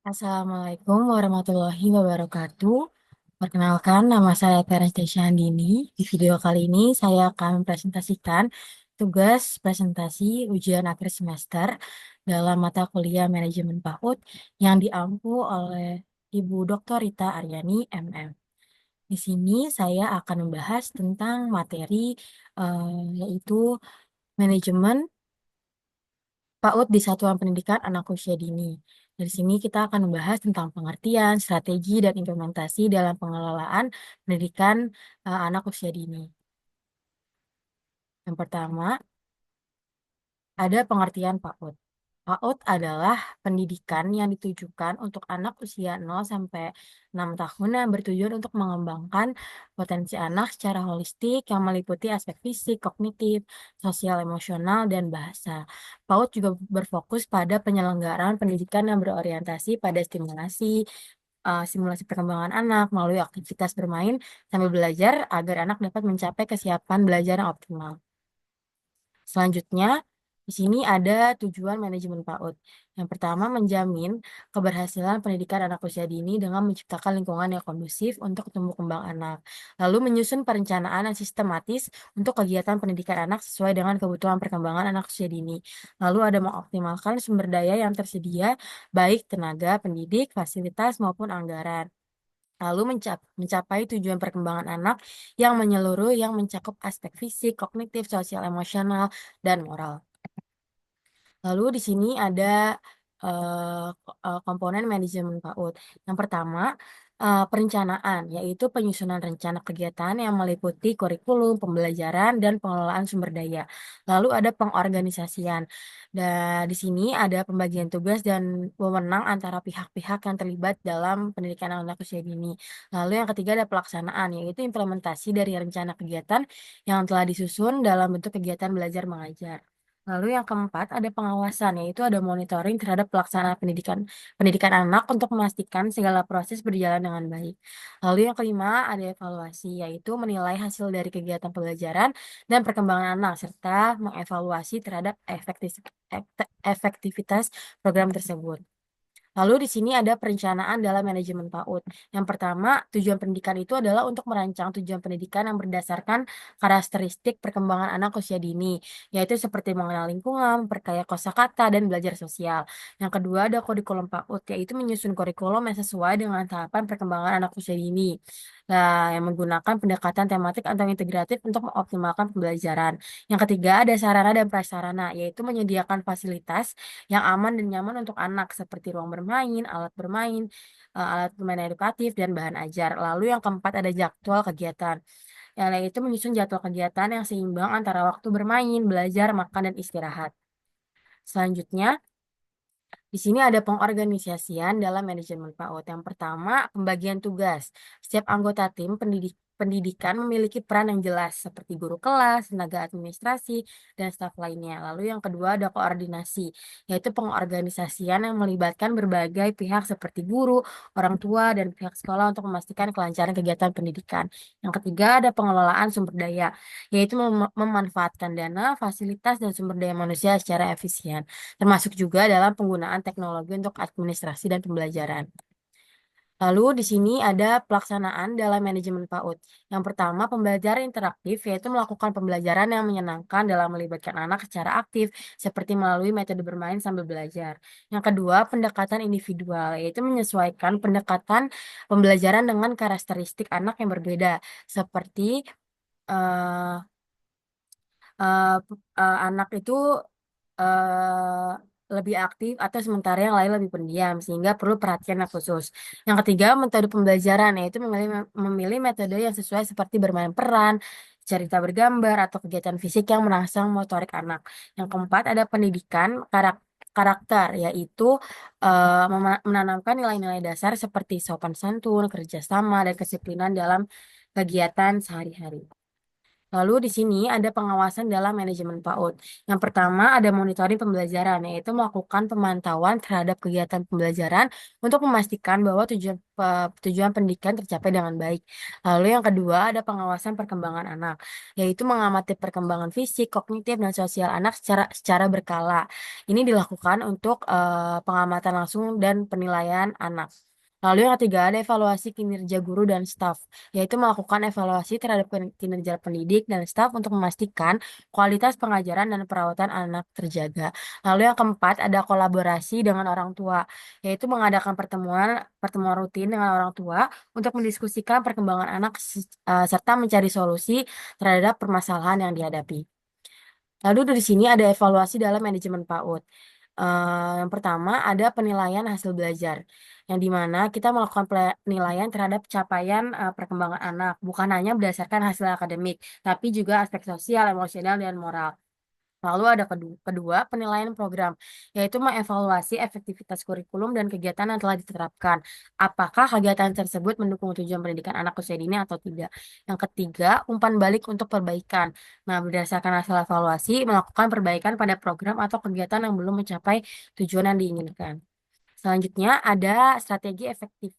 Assalamualaikum warahmatullahi wabarakatuh. Perkenalkan, nama saya Teresya Andini. Di video kali ini saya akan mempresentasikan tugas presentasi ujian akhir semester dalam mata kuliah Manajemen PAUD yang diampu oleh Ibu Dr. Rita Aryani, MM. Di sini saya akan membahas tentang materi yaitu manajemen PAUD di Satuan Pendidikan Anak Usia Dini. Dari sini kita akan membahas tentang pengertian, strategi, dan implementasi dalam pengelolaan pendidikan anak usia dini. Yang pertama, ada pengertian PAUD. PAUD adalah pendidikan yang ditujukan untuk anak usia 0 sampai 6 tahun yang bertujuan untuk mengembangkan potensi anak secara holistik yang meliputi aspek fisik, kognitif, sosial, emosional, dan bahasa. PAUD juga berfokus pada penyelenggaraan pendidikan yang berorientasi pada simulasi perkembangan anak melalui aktivitas bermain sambil belajar agar anak dapat mencapai kesiapan belajar yang optimal. Selanjutnya, di sini ada tujuan manajemen PAUD. Yang pertama, menjamin keberhasilan pendidikan anak usia dini dengan menciptakan lingkungan yang kondusif untuk tumbuh kembang anak. Lalu menyusun perencanaan yang sistematis untuk kegiatan pendidikan anak sesuai dengan kebutuhan perkembangan anak usia dini. Lalu ada mengoptimalkan sumber daya yang tersedia, baik tenaga, pendidik, fasilitas, maupun anggaran. Lalu mencapai tujuan perkembangan anak yang menyeluruh yang mencakup aspek fisik, kognitif, sosial, emosional, dan moral. Lalu di sini ada komponen manajemen PAUD. Yang pertama, perencanaan, yaitu penyusunan rencana kegiatan yang meliputi kurikulum, pembelajaran, dan pengelolaan sumber daya. Lalu ada pengorganisasian. Dan di sini ada pembagian tugas dan wewenang antara pihak-pihak yang terlibat dalam pendidikan anak usia dini. Lalu yang ketiga ada pelaksanaan, yaitu implementasi dari rencana kegiatan yang telah disusun dalam bentuk kegiatan belajar mengajar. Lalu yang keempat ada pengawasan, yaitu ada monitoring terhadap pelaksanaan pendidikan anak untuk memastikan segala proses berjalan dengan baik. Lalu yang kelima ada evaluasi, yaitu menilai hasil dari kegiatan pembelajaran dan perkembangan anak serta mengevaluasi terhadap efektivitas program tersebut. Lalu di sini ada perencanaan dalam manajemen PAUD. Yang pertama, tujuan pendidikan itu adalah untuk merancang tujuan pendidikan yang berdasarkan karakteristik perkembangan anak usia dini, yaitu seperti mengenal lingkungan, memperkaya kosakata, dan belajar sosial. Yang kedua, ada kurikulum PAUD, yaitu menyusun kurikulum yang sesuai dengan tahapan perkembangan anak usia dini. Nah, yang menggunakan pendekatan tematik atau integratif untuk mengoptimalkan pembelajaran. Yang ketiga, ada sarana dan prasarana, yaitu menyediakan fasilitas yang aman dan nyaman untuk anak seperti ruang bermain, alat bermain edukatif, dan bahan ajar. Lalu yang keempat ada jadwal kegiatan. Yang lain itu menyusun jadwal kegiatan yang seimbang antara waktu bermain, belajar, makan, dan istirahat. Selanjutnya, di sini ada pengorganisasian dalam manajemen PAUD. Yang pertama, pembagian tugas. Setiap anggota tim pendidikan memiliki peran yang jelas seperti guru kelas, tenaga administrasi, dan staf lainnya. Lalu yang kedua ada koordinasi, yaitu pengorganisasian yang melibatkan berbagai pihak seperti guru, orang tua, dan pihak sekolah untuk memastikan kelancaran kegiatan pendidikan. Yang ketiga ada pengelolaan sumber daya, yaitu memanfaatkan dana, fasilitas, dan sumber daya manusia secara efisien, termasuk juga dalam penggunaan teknologi untuk administrasi dan pembelajaran. Lalu di sini ada pelaksanaan dalam manajemen PAUD. Yang pertama, pembelajaran interaktif, yaitu melakukan pembelajaran yang menyenangkan dalam melibatkan anak secara aktif, seperti melalui metode bermain sambil belajar. Yang kedua, pendekatan individual, yaitu menyesuaikan pendekatan pembelajaran dengan karakteristik anak yang berbeda, seperti eh, anak itu eh, lebih aktif atau sementara yang lain lebih pendiam sehingga perlu perhatian yang khusus. Yang ketiga, metode pembelajaran yaitu memilih metode yang sesuai seperti bermain peran, cerita bergambar atau kegiatan fisik yang merangsang motorik anak. Yang keempat, ada pendidikan karakter yaitu menanamkan nilai-nilai dasar seperti sopan santun, kerjasama, dan kedisiplinan dalam kegiatan sehari-hari. Lalu di sini ada pengawasan dalam manajemen PAUD. Yang pertama ada monitoring pembelajaran, yaitu melakukan pemantauan terhadap kegiatan pembelajaran untuk memastikan bahwa tujuan pendidikan tercapai dengan baik. Lalu yang kedua ada pengawasan perkembangan anak, yaitu mengamati perkembangan fisik, kognitif, dan sosial anak secara berkala. Ini dilakukan untuk pengamatan langsung dan penilaian anak. Lalu yang ketiga ada evaluasi kinerja guru dan staf, yaitu melakukan evaluasi terhadap kinerja pendidik dan staf untuk memastikan kualitas pengajaran dan perawatan anak terjaga. Lalu yang keempat ada kolaborasi dengan orang tua, yaitu mengadakan pertemuan pertemuan rutin dengan orang tua untuk mendiskusikan perkembangan anak serta mencari solusi terhadap permasalahan yang dihadapi. Lalu dari sini ada evaluasi dalam manajemen PAUD. Yang pertama ada penilaian hasil belajar, yang dimana kita melakukan penilaian terhadap capaian perkembangan anak, bukan hanya berdasarkan hasil akademik, tapi juga aspek sosial, emosional, dan moral. Lalu ada kedua, penilaian program, yaitu mengevaluasi efektivitas kurikulum dan kegiatan yang telah diterapkan. Apakah kegiatan tersebut mendukung tujuan pendidikan anak usia dini atau tidak? Yang ketiga, umpan balik untuk perbaikan. Nah, berdasarkan hasil evaluasi, melakukan perbaikan pada program atau kegiatan yang belum mencapai tujuan yang diinginkan. Selanjutnya ada strategi efektif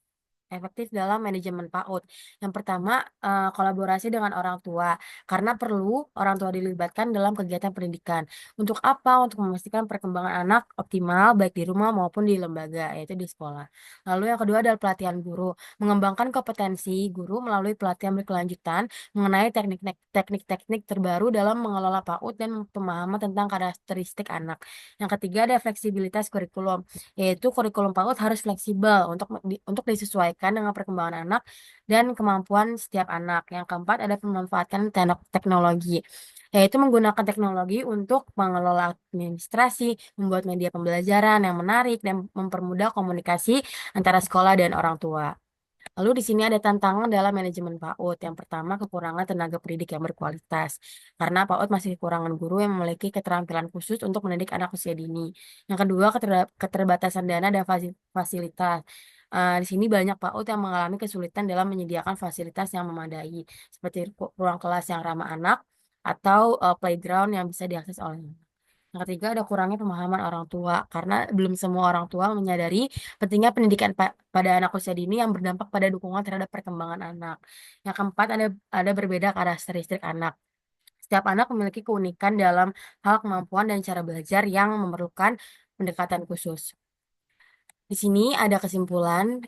dalam manajemen PAUD. Yang pertama, kolaborasi dengan orang tua, karena perlu orang tua dilibatkan dalam kegiatan pendidikan. Untuk apa? Untuk memastikan perkembangan anak optimal baik di rumah maupun di lembaga, yaitu di sekolah. Lalu yang kedua adalah pelatihan guru, mengembangkan kompetensi guru melalui pelatihan berkelanjutan mengenai teknik-teknik terbaru dalam mengelola PAUD dan pemahaman tentang karakteristik anak. Yang ketiga ada fleksibilitas kurikulum, yaitu kurikulum PAUD harus fleksibel untuk disesuaikan dengan perkembangan anak dan kemampuan setiap anak. Yang keempat ada pemanfaatan teknologi, yaitu menggunakan teknologi untuk mengelola administrasi, membuat media pembelajaran yang menarik, dan mempermudah komunikasi antara sekolah dan orang tua. Lalu di sini ada tantangan dalam manajemen PAUD. Yang pertama, kekurangan tenaga pendidik yang berkualitas. Karena PAUD masih kekurangan guru yang memiliki keterampilan khusus untuk mendidik anak usia dini. Yang kedua, keterbatasan dana dan fasilitas. Di sini banyak PAUD yang mengalami kesulitan dalam menyediakan fasilitas yang memadai, seperti ruang kelas yang ramah anak atau playground yang bisa diakses oleh anak. Yang ketiga ada kurangnya pemahaman orang tua karena belum semua orang tua menyadari pentingnya pendidikan pada anak usia dini yang berdampak pada dukungan terhadap perkembangan anak. Yang keempat ada berbeda karakteristik anak. Setiap anak memiliki keunikan dalam hal kemampuan dan cara belajar yang memerlukan pendekatan khusus. Di sini ada kesimpulan.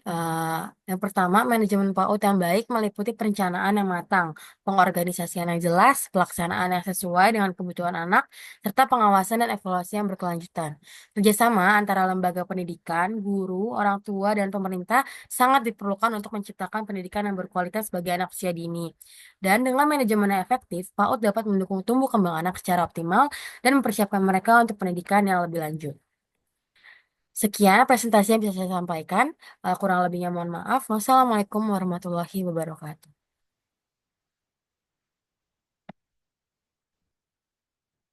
Yang pertama, manajemen PAUD yang baik meliputi perencanaan yang matang, pengorganisasian yang jelas, pelaksanaan yang sesuai dengan kebutuhan anak, serta pengawasan dan evaluasi yang berkelanjutan. Kerjasama antara lembaga pendidikan, guru, orang tua, dan pemerintah sangat diperlukan untuk menciptakan pendidikan yang berkualitas bagi anak usia dini. Dan dengan manajemen yang efektif, PAUD dapat mendukung tumbuh kembang anak secara optimal dan mempersiapkan mereka untuk pendidikan yang lebih lanjut. Sekian presentasi yang bisa saya sampaikan. Kurang lebihnya mohon maaf. Wassalamualaikum warahmatullahi wabarakatuh.